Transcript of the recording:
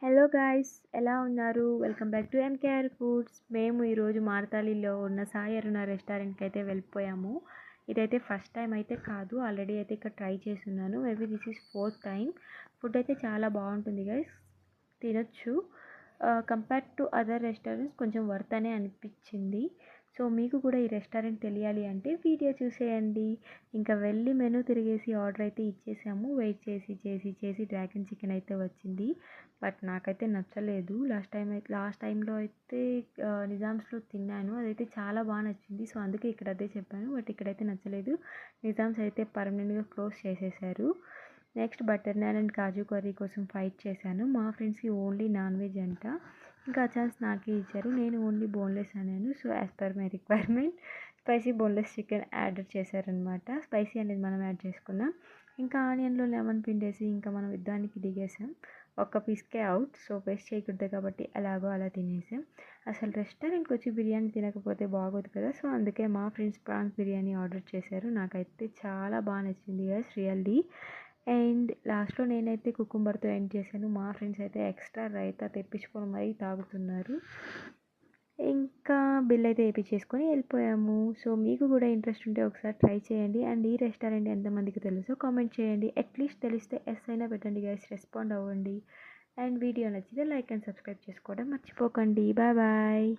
Hello guys, ఎలా ఉన్నారు? Welcome back to MKR foods. మేము ఈరోజు మార్తాలిలో ఉన్న సాయి అరుణ రెస్టారెంట్కి అయితే వెళ్ళిపోయాము. ఇదైతే ఫస్ట్ టైం అయితే కాదు, ఆల్రెడీ అయితే ఇక్కడ ట్రై చేస్తున్నాను. Maybe this is fourth time. Food అయితే చాలా బాగుంటుంది గైస్, తినొచ్చు. కంపేర్ టు అదర్ రెస్టారెంట్స్ కొంచెం వర్త్ అనే అనిపించింది. సో మీకు కూడా ఈ రెస్టారెంట్ తెలియాలి అంటే వీడియో చూసేయండి. ఇంకా వెళ్ళి మెనూ తిరిగేసి ఆర్డర్ అయితే ఇచ్చేసాము. వెయిట్ చేసి చేసి చేసి డ్రాగన్ చికెన్ అయితే వచ్చింది. బట్ నాకైతే నచ్చలేదు. లాస్ట్ టైంలో అయితే నిజామ్స్లో తిన్నాను, అదైతే చాలా బాగా నచ్చింది. సో అందుకే ఇక్కడ అదే చెప్పాను. బట్ ఇక్కడైతే నచ్చలేదు. నిజామ్స్ అయితే పర్మనెంట్గా క్లోజ్ చేసేసారు. Next butter non and kaju curry కోసం ఫైట్ చేశాను. మా ఫ్రెండ్స్కి ఓన్లీ నాన్ వెజ్ అంట. ఇంకా ఆ ఛాన్స్ నాకే ఇచ్చారు. నేను ఓన్లీ బోన్లెస్ అన్నాను. So as per my requirement spicy boneless chicken order చేశారనమాట. స్పైసీ అనేది మనం యాడ్ చేసుకున్నాం. ఇంకా ఆనియన్లో లెమన్ పిండేసి ఇంకా మనం యుద్ధానికి దిగేసాం. ఒక్క పీస్కే అవుట్. సో వేస్ట్ చేయకూడదు కాబట్టి ఎలాగో అలా తినేసాం. అసలు రెస్టారెంట్కి వచ్చి బిర్యానీ తినకపోతే బాగోదు కదా. సో అందుకే మా ఫ్రెండ్స్ ప్రాన్స్ బిర్యానీ ఆర్డర్ చేశారు. నాకైతే చాలా బాగా నచ్చింది గైస్, రియల్లీ. అండ్ లాస్ట్లో నేనైతే కుకుంబర్తో ఎండ్ చేశాను. మా ఫ్రెండ్స్ అయితే ఎక్స్ట్రా రైతా తెప్పించుకొని మరీ తాగుతున్నారు. ఇంకా బిల్ అయితే వేయించేసుకొని వెళ్ళిపోయాము. సో మీకు కూడా ఇంట్రెస్ట్ ఉంటే ఒకసారి ట్రై చేయండి. అండ్ ఈ రెస్టారెంట్ ఎంతమందికి తెలుసో కామెంట్ చేయండి. అట్లీస్ట్ తెలిస్తే ఎస్ అయినా పెట్టండి గైస్, రెస్పాండ్ అవ్వండి. అండ్ వీడియో నచ్చితే లైక్ అండ్ సబ్స్క్రైబ్ చేసుకోవడం మర్చిపోకండి. Bye bye.